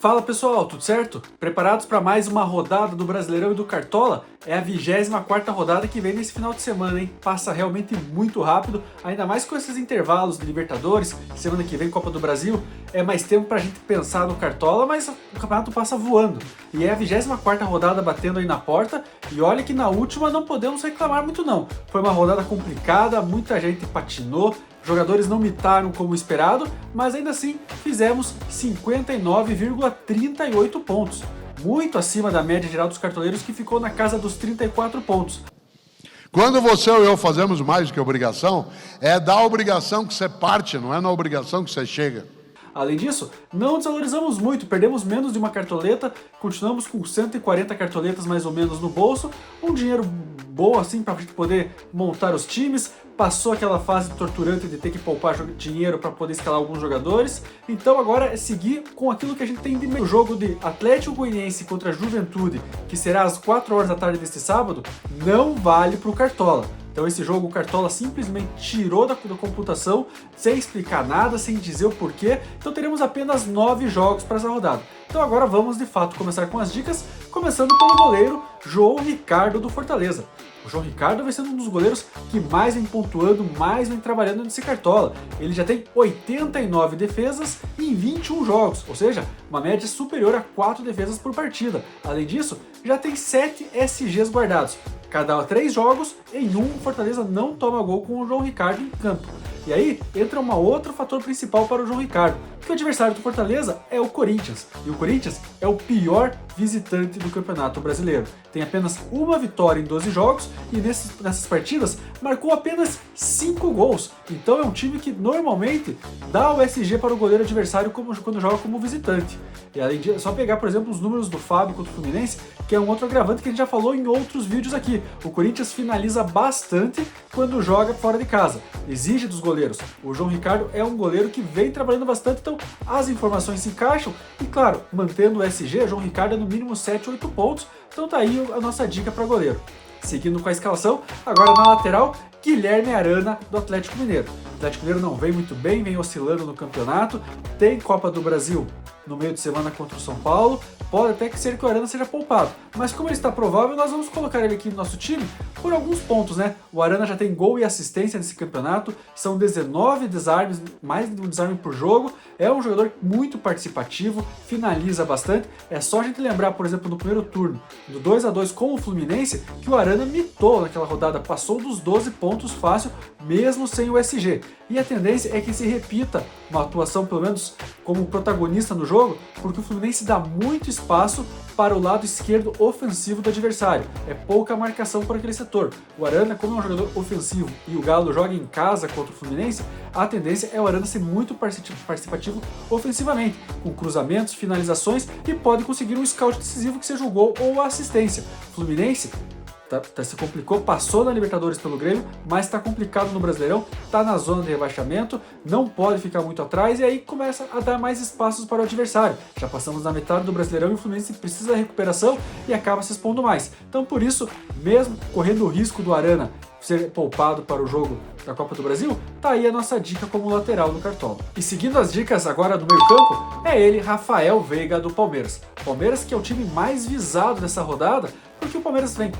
Fala pessoal, tudo certo? Preparados para mais uma rodada do Brasileirão e do Cartola? É a 24ª rodada que vem nesse final de semana, hein? Passa realmente muito rápido, ainda mais com esses intervalos de Libertadores, semana que vem Copa do Brasil, é mais tempo pra gente pensar no Cartola, mas o campeonato passa voando. E é a 24ª rodada batendo aí na porta, e olha que na última não podemos reclamar muito não. Foi uma rodada complicada, muita gente patinou, jogadores não mitaram como esperado, mas ainda assim fizemos 59,38 pontos, muito acima da média geral dos cartoleiros que ficou na casa dos 34 pontos. Quando você ou eu fazemos mais do que obrigação, é da obrigação que você parte, não é na obrigação que você chega. Além disso, não desvalorizamos muito, perdemos menos de uma cartoleta, continuamos com 140 cartoletas mais ou menos no bolso, um dinheiro bom assim para a gente poder montar os times, passou aquela fase torturante de ter que poupar dinheiro para poder escalar alguns jogadores, então agora é seguir com aquilo que a gente tem de o jogo de Atlético Goianiense contra Juventude, que será às 4 horas da tarde deste sábado, não vale para o Cartola. Então esse jogo o Cartola simplesmente tirou da computação, sem explicar nada, sem dizer o porquê, então teremos apenas 9 jogos para essa rodada. Então agora vamos de fato começar com as dicas, começando pelo goleiro João Ricardo do Fortaleza. O João Ricardo vai sendo um dos goleiros que mais vem pontuando, mais vem trabalhando nesse Cartola. Ele já tem 89 defesas em 21 jogos, ou seja, uma média superior a 4 defesas por partida. Além disso, já tem 7 SGs guardados. Cada 3 jogos, em um, o Fortaleza não toma gol com o João Ricardo em campo. E aí entra um outro fator principal para o João Ricardo, que o adversário do Fortaleza é o Corinthians. E o Corinthians é o pior visitante do Campeonato Brasileiro. Tem apenas uma vitória em 12 jogos e nessas partidas marcou apenas 5 gols. Então é um time que normalmente dá o SG para o goleiro adversário quando joga como visitante. E além disso, é só pegar, por exemplo, os números do Fábio contra o Fluminense, que é um outro agravante que a gente já falou em outros vídeos aqui. O Corinthians finaliza bastante quando joga fora de casa. Exige dos goleiros. O João Ricardo é um goleiro que vem trabalhando bastante, então as informações se encaixam. E claro, mantendo o SG, João Ricardo é no mínimo 7, 8 pontos. Então tá aí a nossa dica para goleiro. Seguindo com a escalação, agora na lateral, Guilherme Arana do Atlético Mineiro. O Atlético Mineiro não vem muito bem, vem oscilando no campeonato, tem Copa do Brasil no meio de semana contra o São Paulo, pode até que ser que o Arana seja poupado, mas como ele está provável, nós vamos colocar ele aqui no nosso time por alguns pontos, né? O Arana já tem gol e assistência nesse campeonato, são 19 desarmes, mais de um desarme por jogo, é um jogador muito participativo, finaliza bastante, é só a gente lembrar, por exemplo, no primeiro turno, do 2-2 com o Fluminense, que o Arana mitou naquela rodada, passou dos 12 pontos fácil, mesmo sem o SG. E a tendência é que se repita uma atuação, pelo menos como protagonista no jogo, porque o Fluminense dá muito espaço para o lado esquerdo ofensivo do adversário. É pouca marcação por aquele setor. O Arana, como é um jogador ofensivo e o Galo joga em casa contra o Fluminense, a tendência é o Arana ser muito participativo ofensivamente, com cruzamentos, finalizações e pode conseguir um scout decisivo que seja o gol ou a assistência. O Fluminense se complicou, passou na Libertadores pelo Grêmio, mas está complicado no Brasileirão, está na zona de rebaixamento, não pode ficar muito atrás e aí começa a dar mais espaços para o adversário. Já passamos na metade do Brasileirão e o Fluminense precisa da recuperação e acaba se expondo mais. Então por isso, mesmo correndo o risco do Arana ser poupado para o jogo da Copa do Brasil, tá aí a nossa dica como lateral no Cartola. E seguindo as dicas agora do meio campo, é ele, Rafael Veiga do Palmeiras. Palmeiras que é o time mais visado dessa rodada, porque o Palmeiras vem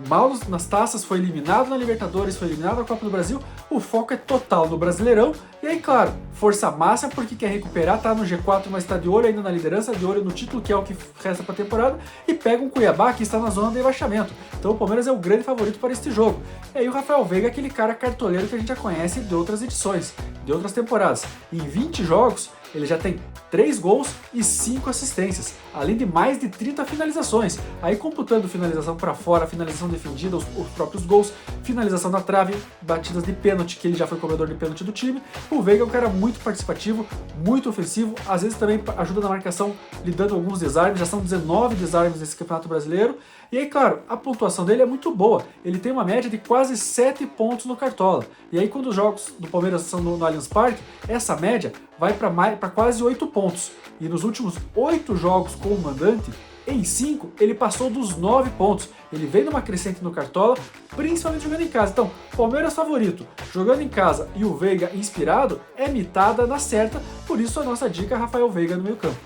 mal nas taças, foi eliminado na Libertadores, foi eliminado na Copa do Brasil, o foco é total no Brasileirão, e aí claro, força máxima porque quer recuperar, tá no G4, mas tá de olho ainda na liderança, de olho no título, que é o que resta pra temporada, e pega um Cuiabá que está na zona de rebaixamento. Então o Palmeiras é o grande favorito para este jogo. E aí o Rafael Veiga é aquele cara cartoleiro que a gente já conhece de outras edições, de outras temporadas. Em 20 jogos, ele já tem 3 gols e 5 assistências, além de mais de 30 finalizações. Aí computando finalização para fora, finalização defendida, os próprios gols, finalização na trave, batidas de pênalti, que ele já foi cobrador de pênalti do time. O Veiga é um cara muito participativo, muito ofensivo, às vezes também ajuda na marcação, lhe dando alguns desarmes, já são 19 desarmes nesse Campeonato Brasileiro. E aí, claro, a pontuação dele é muito boa, ele tem uma média de quase 7 pontos no Cartola. E aí quando os jogos do Palmeiras são no Allianz Parque, essa média vai para quase 8 pontos. E nos últimos 8 jogos com o mandante, em 5 ele passou dos 9 pontos. Ele vem numa crescente no Cartola, principalmente jogando em casa. Então, Palmeiras favorito, jogando em casa e o Veiga inspirado, é mitada na certa, por isso a nossa dica é Rafael Veiga no meio campo.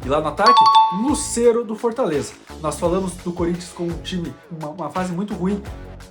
E lá no ataque, Lucero do Fortaleza. Nós falamos do Corinthians com um time, uma fase muito ruim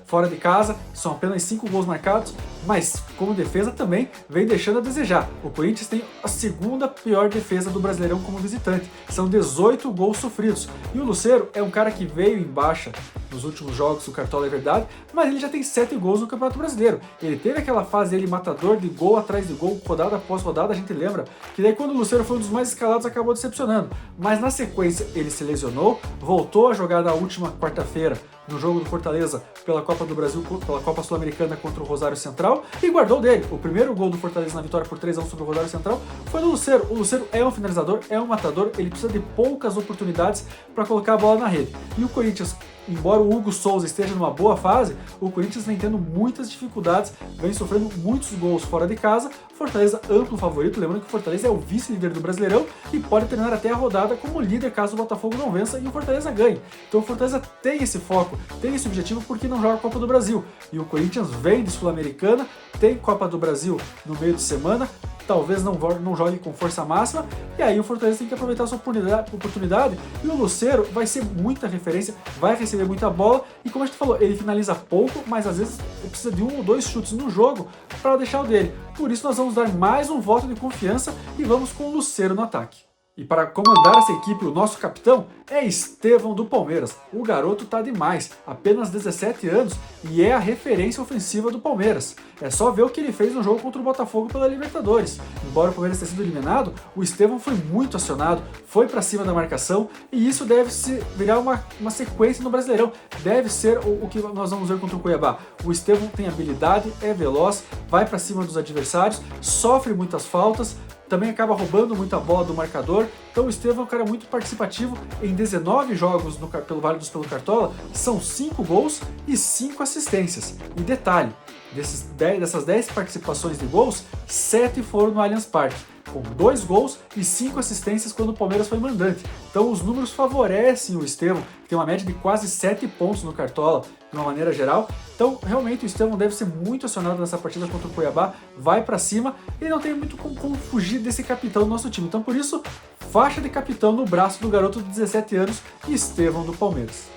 fora de casa, são apenas 5 gols marcados, mas como defesa também vem deixando a desejar. O Corinthians tem a segunda pior defesa do Brasileirão como visitante, são 18 gols sofridos. E o Lucero é um cara que veio em baixa nos últimos jogos, o Cartola é verdade, mas ele já tem 7 gols no Campeonato Brasileiro. Ele teve aquela fase dele matador de gol atrás de gol, rodada após rodada, a gente lembra que daí quando o Lucero foi um dos mais escalados acabou decepcionando, mas na sequência ele se lesionou, voltou a jogar na última quarta-feira no jogo do Fortaleza pela Copa do Brasil, pela Copa Sul-Americana contra o Rosário Central e guardou dele. O primeiro gol do Fortaleza na vitória por 3-1 sobre o Rosário Central foi do Lucero. O Lucero é um finalizador, é um matador, ele precisa de poucas oportunidades para colocar a bola na rede. E o Corinthians, embora o Hugo Souza esteja numa boa fase, o Corinthians vem tendo muitas dificuldades, vem sofrendo muitos gols fora de casa. Fortaleza amplo favorito, lembrando que o Fortaleza é o vice-líder do Brasileirão e pode terminar até a rodada como líder caso o Botafogo não vença e o Fortaleza ganhe. Então o Fortaleza tem esse foco, tem esse objetivo porque não joga a Copa do Brasil. E o Corinthians vem de Sul-Americana, tem Copa do Brasil no meio de semana, talvez não jogue com força máxima, e aí o Fortaleza tem que aproveitar essa oportunidade, e o Lucero vai ser muita referência, vai receber muita bola, e como a gente falou, ele finaliza pouco, mas às vezes precisa de 1 ou 2 chutes no jogo para deixar o dele. Por isso nós vamos dar mais um voto de confiança e vamos com o Lucero no ataque. E para comandar essa equipe, o nosso capitão é Estevão do Palmeiras. O garoto tá demais, apenas 17 anos e é a referência ofensiva do Palmeiras. É só ver o que ele fez no jogo contra o Botafogo pela Libertadores. Embora o Palmeiras tenha sido eliminado, o Estevão foi muito acionado, foi para cima da marcação e isso deve se virar uma sequência no Brasileirão. Deve ser o que nós vamos ver contra o Cuiabá. O Estevão tem habilidade, é veloz, vai para cima dos adversários, sofre muitas faltas, também acaba roubando muita bola do marcador. Então o Estevão é um cara muito participativo. Em 19 jogos pelo Válidos pelo Cartola, são 5 gols e 5 assistências. E detalhe, dessas 10 participações de gols, 7 foram no Allianz Parque, com 2 gols e 5 assistências quando o Palmeiras foi mandante. Então os números favorecem o Estevão, que tem uma média de quase 7 pontos no Cartola, de uma maneira geral. Então realmente o Estevão deve ser muito acionado nessa partida contra o Cuiabá, vai pra cima e não tem muito como fugir desse capitão do nosso time. Então por isso, faixa de capitão no braço do garoto de 17 anos, Estevão do Palmeiras.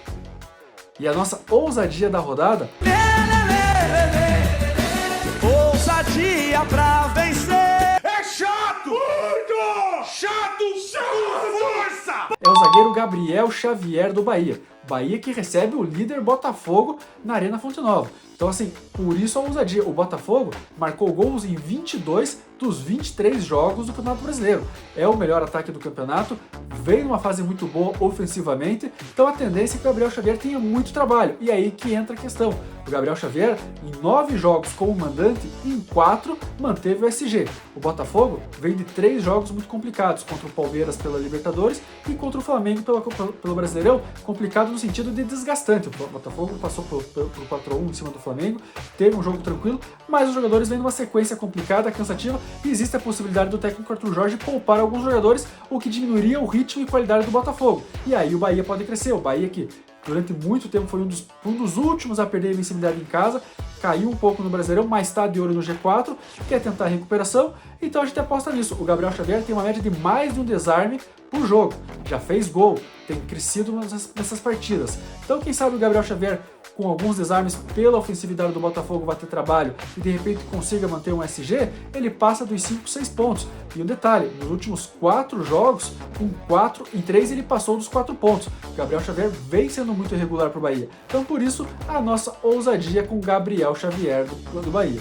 E a nossa ousadia da rodada... Ousadia pra vencer! É chato! Muito! Chato! Força! É o zagueiro Gabriel Xavier do Bahia. Bahia que recebe o líder Botafogo na Arena Fonte Nova. Então assim, por isso a ousadia. O Botafogo marcou gols em 22 dos 23 jogos do Campeonato Brasileiro. É o melhor ataque do campeonato, vem numa fase muito boa ofensivamente, então a tendência é que o Gabriel Xavier tenha muito trabalho. E aí que entra a questão. O Gabriel Xavier, em 9 jogos como mandante, em 4 manteve o SG. O Botafogo vem de 3 jogos muito complicados, contra o Palmeiras pela Libertadores e contra o Flamengo pelo Brasileirão, complicado no sentido de desgastante. O Botafogo passou por 4-1 em cima do Flamengo, teve um jogo tranquilo, mas os jogadores vêm numa sequência complicada, cansativa, e existe a possibilidade do técnico Arthur Jorge poupar alguns jogadores, o que diminuiria o ritmo e qualidade do Botafogo. E aí o Bahia pode crescer. O Bahia que durante muito tempo foi um dos últimos a perder a invencibilidade em casa, caiu um pouco no Brasileirão, mas está de olho no G4, quer tentar a recuperação, então a gente aposta nisso. O Gabriel Xavier tem uma média de mais de um desarme por jogo, já fez gol, tem crescido nessas partidas. Então quem sabe o Gabriel Xavier, com alguns desarmes pela ofensividade do Botafogo, vai ter trabalho e de repente consiga manter um SG, ele passa dos 5, 6 pontos. E um detalhe, nos últimos 4 jogos, em 3 ele passou dos 4 pontos. O Gabriel Xavier vem sendo muito irregular para o Bahia. Então por isso a nossa ousadia com o Gabriel Xavier do Bahia.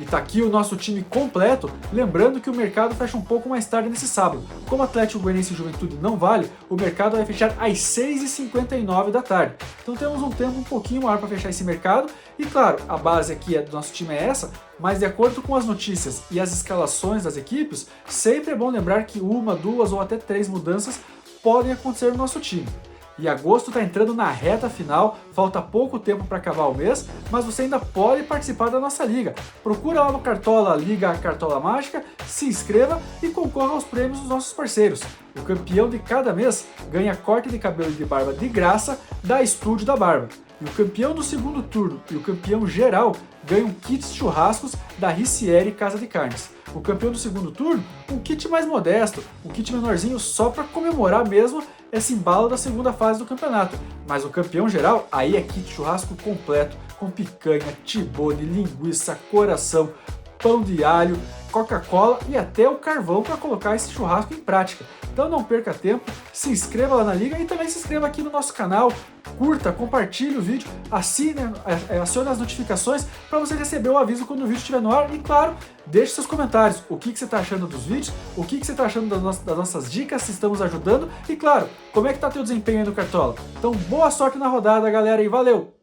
E tá aqui o nosso time completo, lembrando que o mercado fecha um pouco mais tarde nesse sábado. Como Atlético Goianiense e Juventude não vale, o mercado vai fechar às 6h59 da tarde. Então temos um tempo um pouquinho maior para fechar esse mercado. E claro, a base aqui do nosso time é essa, mas de acordo com as notícias e as escalações das equipes, sempre é bom lembrar que 1, 2 ou até 3 mudanças podem acontecer no nosso time. E agosto está entrando na reta final, falta pouco tempo para acabar o mês, mas você ainda pode participar da nossa liga. Procura lá no Cartola Liga Cartola Mágica, se inscreva e concorra aos prêmios dos nossos parceiros. O campeão de cada mês ganha corte de cabelo e de barba de graça da Estúdio da Barba. E o campeão do segundo turno e o campeão geral ganha um kit de churrascos da Ricieri Casa de Carnes. O campeão do segundo turno, um kit mais modesto, um kit menorzinho só para comemorar mesmo esse embalo da segunda fase do campeonato. Mas o campeão geral, aí é kit churrasco completo, com picanha, tibone, linguiça, coração, pão de alho, Coca-Cola e até o carvão para colocar esse churrasco em prática. Então não perca tempo, se inscreva lá na liga e também se inscreva aqui no nosso canal, curta, compartilhe o vídeo, assine, acione as notificações para você receber o aviso quando o vídeo estiver no ar e claro, deixe seus comentários, o que você está achando dos vídeos, o que você está achando das nossas dicas, se estamos ajudando e claro, como é que está teu desempenho aí no Cartola. Então boa sorte na rodada galera e valeu!